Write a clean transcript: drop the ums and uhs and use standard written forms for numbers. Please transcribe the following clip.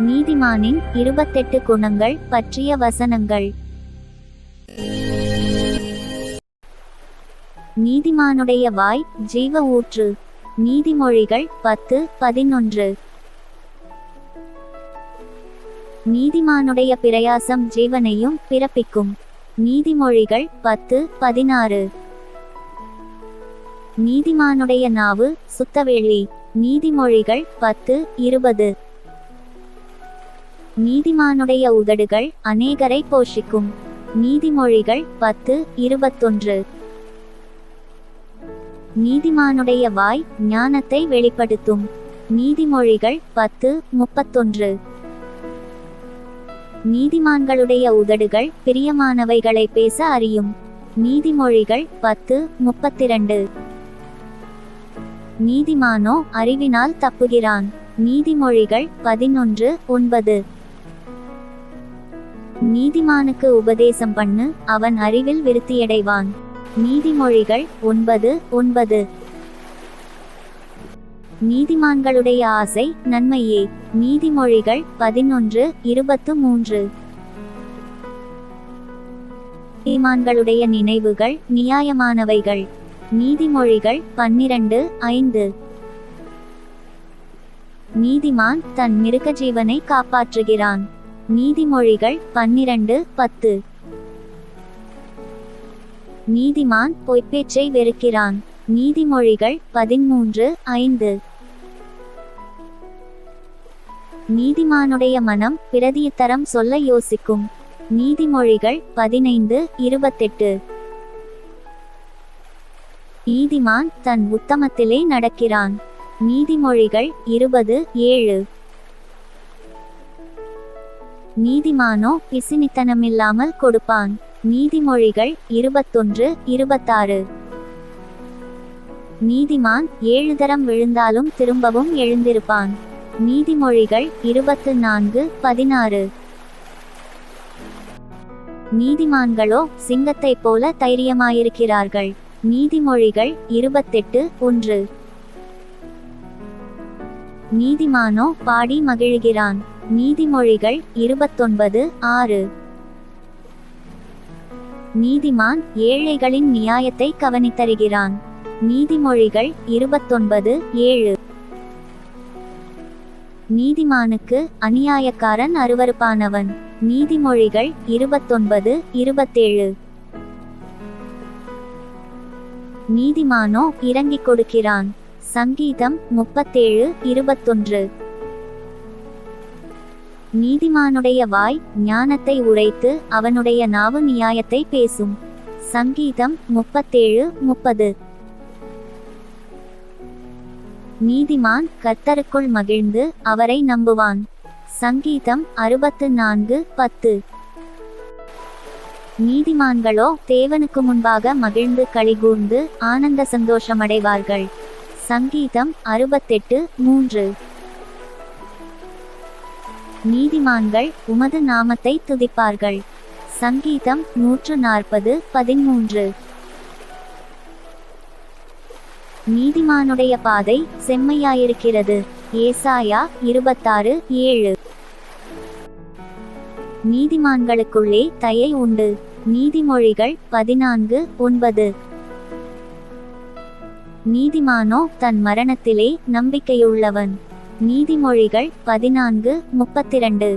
நீதிமானின் 28 குணங்கள் பற்றிய வசனங்கள். நீதிமானுடைய வாய் ஜீவ ஊற்று. நீதிமொழிகள் 10:11. நீதிமானுடைய பிரயாசம் ஜீவனையும் பிறப்பிக்கும். நீதிமொழிகள் 10:16. நீதிமானுடைய நாவு சுத்தவெள்ளி. நீதிமொழிகள் 10:20. நீதிமானுடைய உதடுகள் அநேகரை போஷிக்கும். நீதிமொழிகள் 10:21. நீதிமானுடைய வாய் ஞானத்தை வெளிப்படுத்தும். நீதிமொழிகள் 10:31. நீதிமான்களுடைய உதடுகள் பிரியமானவைகளை பேச அறியும். நீதிமொழிகள் 10:32. நீதிமானோ அறிவினால் தப்புகிறான். நீதிமொழிகள் 11:9. நீதிமானுக்கு உபதேசம் பண்ணு, அவன் அறிவில் விருத்தியடைவான். நீதிமொழிகள் 9:9. நீதிமான்களுடைய ஆசை நன்மையே. நீதிமொழிகள் 11:23. நீதிமான்களுடைய நினைவுகள் நியாயமானவைகள். நீதிமொழிகள் 12:5. நீதிமான் தன் மிருக ஜீவனை காப்பாற்றுகிறான். நீதிமொழிகள் 12:10. நீதிமான் பொய்ப்பேச்சை வெறுக்கிறான். நீதிமொழிகள் 13:5. நீதிமானுடைய மனம் பிரதியுத்தரம் சொல்ல யோசிக்கும். நீதிமொழிகள் 15:28. நீதிமான் தன் உத்தமத்திலே நடக்கிறான். நீதிமொழிகள் 20:7. நீதிமானோ பிசினித்தனமில்லாமல் கொடுப்பான். நீதிமொழிகள் 21:26. நீதிமான் 7 தரம் விழுந்தாலும் திரும்பவும் எழுந்திருப்பான். நீதிமொழிகள் 24:16. நீதிமான்களோ சிங்கத்தைப் போல தைரியமாயிருக்கிறார்கள். நீதிமொழிகள் 28:1. நீதிமானோ பாடி மகிழுகிறான். நீதிமொழிகள் 29:6. நீதிமான் ஏழைகளின் நியாயத்தை கவனித்தருகிறான். நீதிமொழிகள் 29:7. நீதிமானுக்கு அநியாயக்காரன் அருவருப்பானவன். நீதிமொழிகள் 29:27. நீதிமானோ இறங்கிக் கொடுக்கிறான். சங்கீதம் 37:21. நீதிமானுடைய வாய் ஞானத்தை உரைத்து அவனுடைய நாவு நியாயத்தை பேசும். சங்கீதம் 37:30. நீதிமான் கர்த்தருக்குள் மகிழ்ந்து அவரை நம்புவான். சங்கீதம் 64:10. நீதிமான்களோ தேவனுக்கு முன்பாக மகிழ்ந்து களிகூர்ந்து ஆனந்த சந்தோஷமடைவார்கள். சங்கீதம் 68:3. நீதிமான்கள் உமது நாமத்தை துதிப்பார்கள். சங்கீதம் 140:13. நீதிமானுடைய பாதை செம்மையாயிருக்கிறது. ஏசாயா 26:7. நீதிமான்களுக்குள்ளே தயை உண்டு. நீதிமொழிகள் 14:9. நீதிமானோ தன் மரணத்திலே நம்பிக்கையுள்ளவன். நீதிமொழிகள் 14:32.